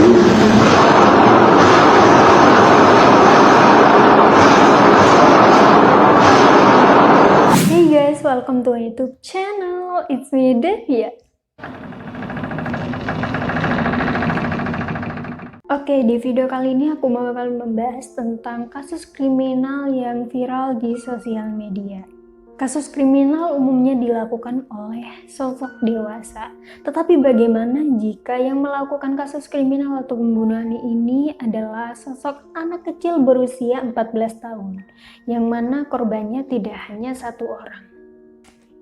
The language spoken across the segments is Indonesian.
Hey guys, welcome to my YouTube channel. It's me, Devia. Oke, di video kali ini aku bakal membahas tentang kasus kriminal yang viral di sosial media. Kasus kriminal umumnya dilakukan oleh sosok dewasa. Tetapi bagaimana jika yang melakukan kasus kriminal atau pembunuhan ini adalah sosok anak kecil berusia 14 tahun, yang mana korbannya tidak hanya satu orang.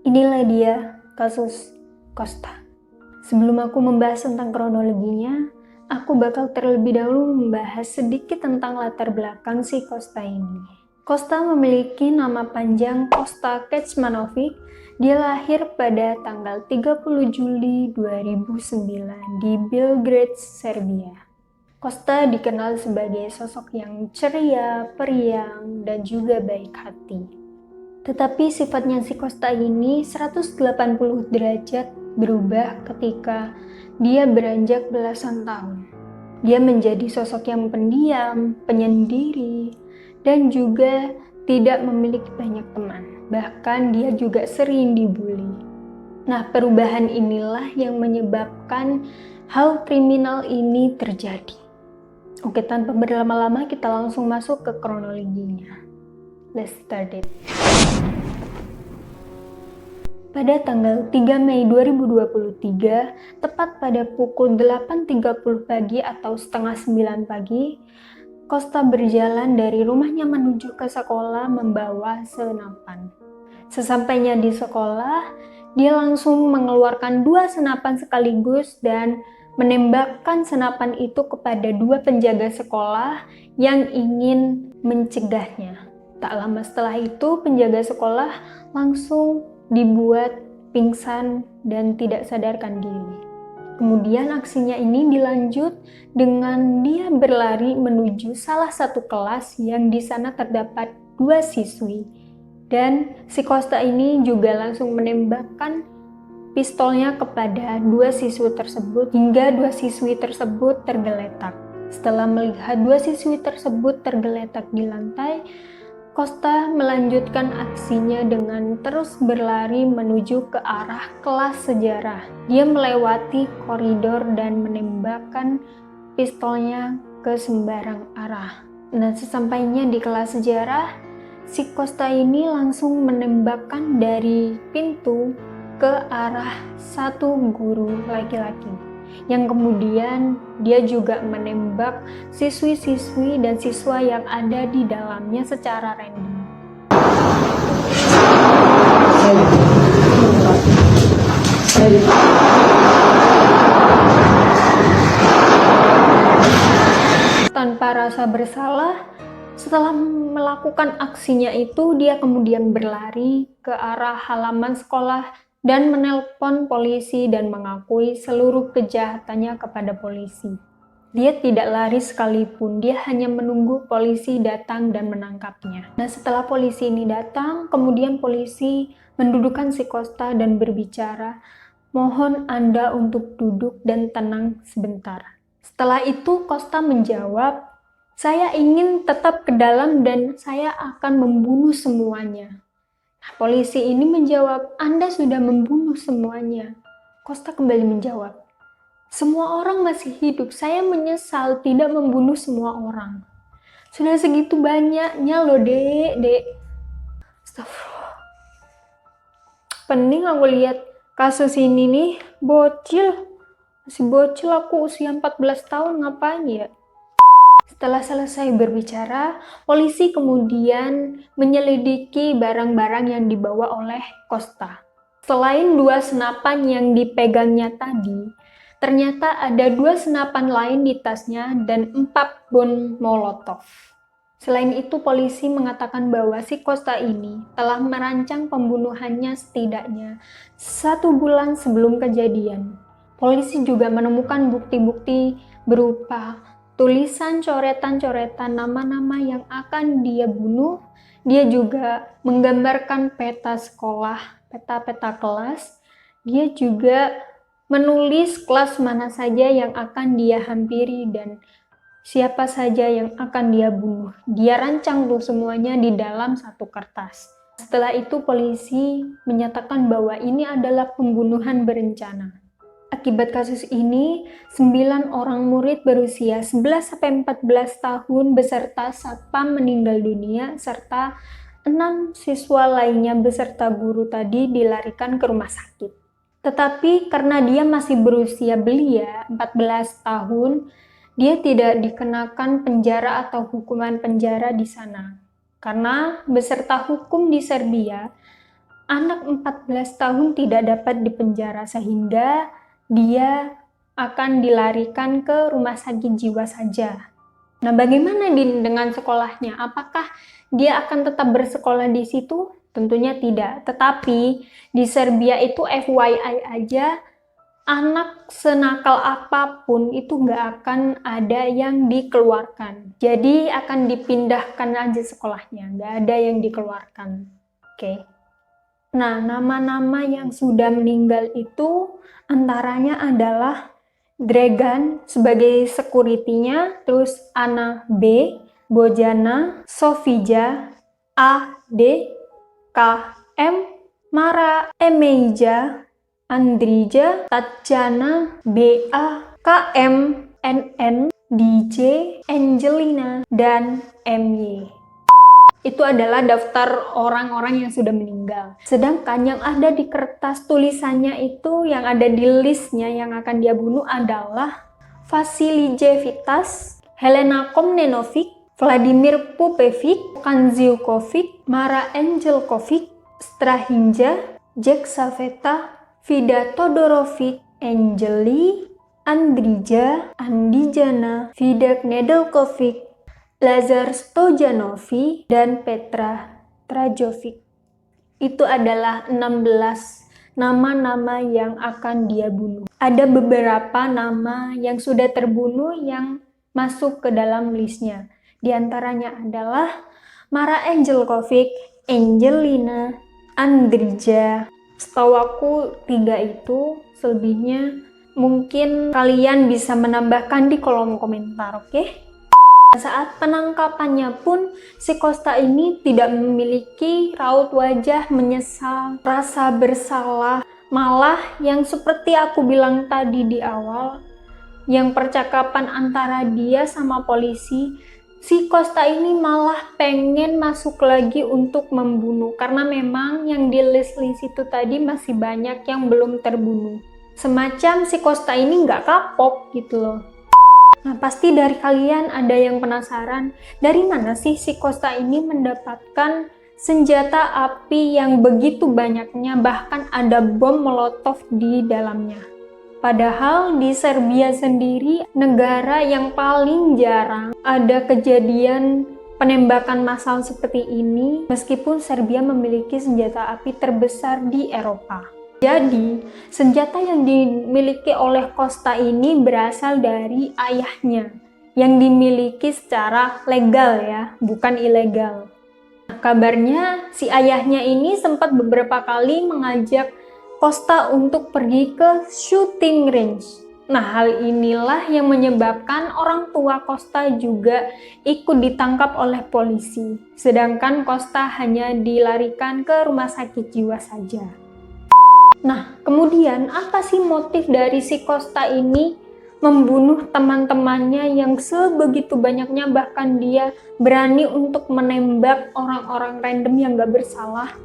Inilah dia kasus Kosta. Sebelum aku membahas tentang kronologinya, aku bakal terlebih dahulu membahas sedikit tentang latar belakang si Kosta ini. Kosta memiliki nama panjang Kosta Kecmanovic. Dia lahir pada tanggal 30 Juli 2009 di Belgrade, Serbia. Kosta dikenal sebagai sosok yang ceria, periang, dan juga baik hati. Tetapi sifatnya si Kosta ini 180 derajat berubah ketika dia beranjak belasan tahun. Dia menjadi sosok yang pendiam, penyendiri, dan juga tidak memiliki banyak teman. Bahkan dia juga sering dibully. Nah, perubahan inilah yang menyebabkan hal kriminal ini terjadi. Oke, tanpa berlama-lama kita langsung masuk ke kronologinya. Let's start it. Pada tanggal 3 Mei 2023, tepat pada pukul 8.30 pagi atau setengah 9 pagi, Kosta berjalan dari rumahnya menuju ke sekolah membawa senapan. Sesampainya di sekolah, dia langsung mengeluarkan 2 senapan sekaligus dan menembakkan senapan itu kepada 2 penjaga sekolah yang ingin mencegahnya. Tak lama setelah itu, penjaga sekolah langsung dibuat pingsan dan tidak sadarkan diri. Kemudian aksinya ini dilanjut dengan dia berlari menuju salah satu kelas yang di sana terdapat 2 siswi. Dan si Kosta ini juga langsung menembakkan pistolnya kepada 2 siswi tersebut hingga 2 siswi tersebut tergeletak. Setelah melihat 2 siswi tersebut tergeletak di lantai, Kosta melanjutkan aksinya dengan terus berlari menuju ke arah kelas sejarah. Dia melewati koridor dan menembakkan pistolnya ke sembarang arah. Nah, sesampainya di kelas sejarah, si Kosta ini langsung menembakkan dari pintu ke arah satu guru laki-laki. Yang kemudian dia juga menembak siswi-siswi dan siswa yang ada di dalamnya secara random. Tanpa rasa bersalah, setelah melakukan aksinya itu, dia kemudian berlari ke arah halaman sekolah dan menelpon polisi dan mengakui seluruh kejahatannya kepada polisi. Dia tidak lari sekalipun, dia hanya menunggu polisi datang dan menangkapnya. Nah, setelah polisi ini datang, kemudian polisi mendudukkan si Kosta dan berbicara, "Mohon Anda untuk duduk dan tenang sebentar." Setelah itu Kosta menjawab, "Saya ingin tetap ke dalam dan saya akan membunuh semuanya." Polisi ini menjawab, "Anda sudah membunuh semuanya." Kosta kembali menjawab, "Semua orang masih hidup. Saya menyesal tidak membunuh semua orang. Sudah segitu banyaknya loh, dek. Astagfirullah. Pening aku lihat kasus ini nih, bocil. Masih bocil aku usia 14 tahun, ngapain ya?" Setelah selesai berbicara, polisi kemudian menyelidiki barang-barang yang dibawa oleh Kosta. Selain 2 senapan yang dipegangnya tadi, ternyata ada 2 senapan lain di tasnya dan 4 bom molotov. Selain itu, polisi mengatakan bahwa si Kosta ini telah merancang pembunuhannya setidaknya 1 bulan sebelum kejadian. Polisi juga menemukan bukti-bukti berupa tulisan coretan-coretan nama-nama yang akan dia bunuh. Dia juga menggambarkan peta sekolah, peta-peta kelas. Dia juga menulis kelas mana saja yang akan dia hampiri dan siapa saja yang akan dia bunuh. Dia rancang tuh semuanya di dalam satu kertas. Setelah itu polisi menyatakan bahwa ini adalah pembunuhan berencana. Akibat kasus ini, 9 orang murid berusia 11-14 tahun beserta satpam meninggal dunia, serta 6 siswa lainnya beserta guru tadi dilarikan ke rumah sakit. Tetapi karena dia masih berusia belia, 14 tahun, dia tidak dikenakan penjara atau hukuman penjara di sana. Karena beserta hukum di Serbia, anak 14 tahun tidak dapat dipenjara sehingga dia akan dilarikan ke rumah sakit jiwa saja. Nah, bagaimana dengan sekolahnya? Apakah dia akan tetap bersekolah di situ? Tentunya tidak. Tetapi di Serbia itu FYI aja, anak senakal apapun itu nggak akan ada yang dikeluarkan. Jadi akan dipindahkan aja sekolahnya, nggak ada yang dikeluarkan. Oke. Nah, nama-nama yang sudah meninggal itu antaranya adalah Dragan sebagai security-nya, terus Ana B, Bojana, Sofija, A, D, K, M, Mara, Emeija, Andrija, Tatjana, BA, KM, NN, DJ, Angelina, dan MY. Itu adalah daftar orang-orang yang sudah meninggal. Sedangkan yang ada di kertas tulisannya itu, yang ada di listnya yang akan dia bunuh adalah Vasilije Vitas, Helena Komnenovic, Vladimir Pupevic, Kanziukovic, Mara Angelkovic, Strahinja, Jack Saveta, Vida Todorovic, Angeli, Andrija, Andijana, Vida Nedeljkovic, Lazar Stojanovic, dan Petra Trajovic. Itu adalah 16 nama-nama yang akan dia bunuh. Ada beberapa nama yang sudah terbunuh yang masuk ke dalam listnya. Di antaranya adalah Mara Angelkovic, Angelina, Andrija. Setahu aku 3 itu, selebihnya mungkin kalian bisa menambahkan di kolom komentar, oke? Saat penangkapannya pun, si Costa ini tidak memiliki raut wajah menyesal, rasa bersalah. Malah yang seperti aku bilang tadi di awal, yang percakapan antara dia sama polisi, si Costa ini malah pengen masuk lagi untuk membunuh. Karena memang yang di list-list itu tadi masih banyak yang belum terbunuh. Semacam si Costa ini nggak kapok gitu loh. Nah, pasti dari kalian ada yang penasaran, dari mana sih si Costa ini mendapatkan senjata api yang begitu banyaknya, bahkan ada bom molotov di dalamnya. Padahal di Serbia sendiri, negara yang paling jarang ada kejadian penembakan massal seperti ini, meskipun Serbia memiliki senjata api terbesar di Eropa. Jadi, senjata yang dimiliki oleh Costa ini berasal dari ayahnya, yang dimiliki secara legal ya, bukan ilegal. Nah, kabarnya si ayahnya ini sempat beberapa kali mengajak Costa untuk pergi ke shooting range. Nah, hal inilah yang menyebabkan orang tua Costa juga ikut ditangkap oleh polisi, sedangkan Costa hanya dilarikan ke rumah sakit jiwa saja. Nah, kemudian apa sih motif dari si Costa ini membunuh teman-temannya yang sebegitu banyaknya, bahkan dia berani untuk menembak orang-orang random yang gak bersalah?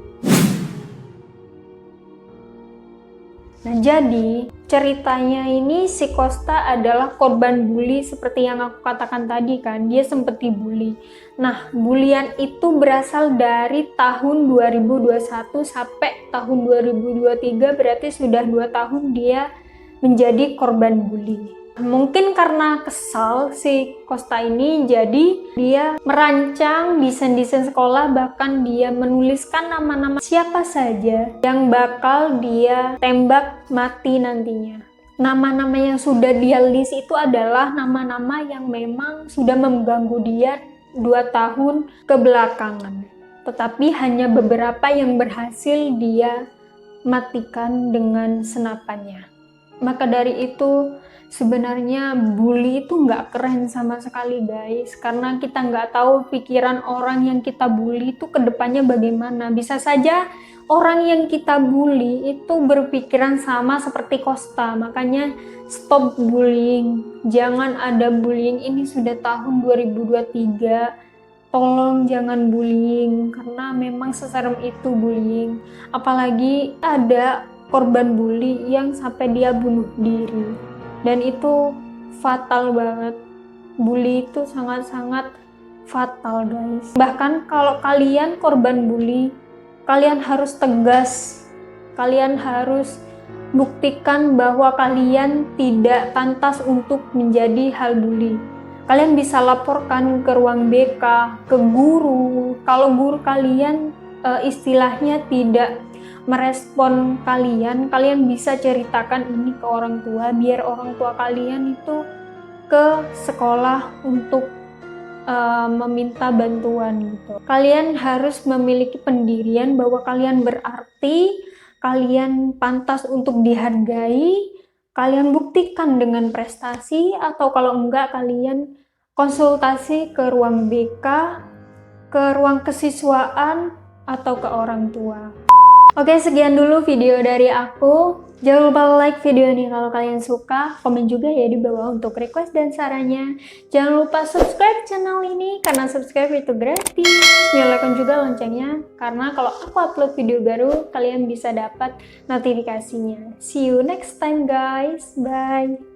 Nah, jadi ceritanya ini si Costa adalah korban bully seperti yang aku katakan tadi kan, dia sempat dibully. Nah, bulian itu berasal dari tahun 2021 sampai tahun 2023, berarti sudah 2 tahun dia menjadi korban bully. Mungkin karena kesal si Costa ini, jadi dia merancang desain-desain sekolah, bahkan dia menuliskan nama-nama siapa saja yang bakal dia tembak mati nantinya. Nama-nama yang sudah dia list itu adalah nama-nama yang memang sudah mengganggu dia 2 tahun kebelakangan. Tetapi hanya beberapa yang berhasil dia matikan dengan senapannya. Maka dari itu sebenarnya bully itu nggak keren sama sekali guys, karena kita nggak tahu pikiran orang yang kita bully itu kedepannya bagaimana. Bisa saja orang yang kita bully itu berpikiran sama seperti Kosta. Makanya stop bullying, jangan ada bullying. Ini sudah tahun 2023, tolong jangan bullying, karena memang seserem itu bullying. Apalagi ada korban bully yang sampai dia bunuh diri, dan itu fatal banget. Bully itu sangat-sangat fatal guys. Bahkan kalau kalian korban bully, kalian harus tegas, kalian harus buktikan bahwa kalian tidak pantas untuk menjadi hal bully. Kalian bisa laporkan ke ruang BK, ke guru. Kalau guru kalian istilahnya tidak merespon kalian, kalian bisa ceritakan ini ke orang tua, biar orang tua kalian itu ke sekolah untuk meminta bantuan gitu. Kalian harus memiliki pendirian bahwa kalian berarti, kalian pantas untuk dihargai. Kalian buktikan dengan prestasi, atau kalau enggak kalian konsultasi ke ruang BK, ke ruang kesiswaan, atau ke orang tua. Oke, sekian dulu video dari aku. Jangan lupa like video ini kalau kalian suka, komen juga ya di bawah untuk request dan sarannya. Jangan lupa subscribe channel ini, karena subscribe itu gratis. Nyalakan juga loncengnya, karena kalau aku upload video baru, kalian bisa dapat notifikasinya. See you next time guys, bye!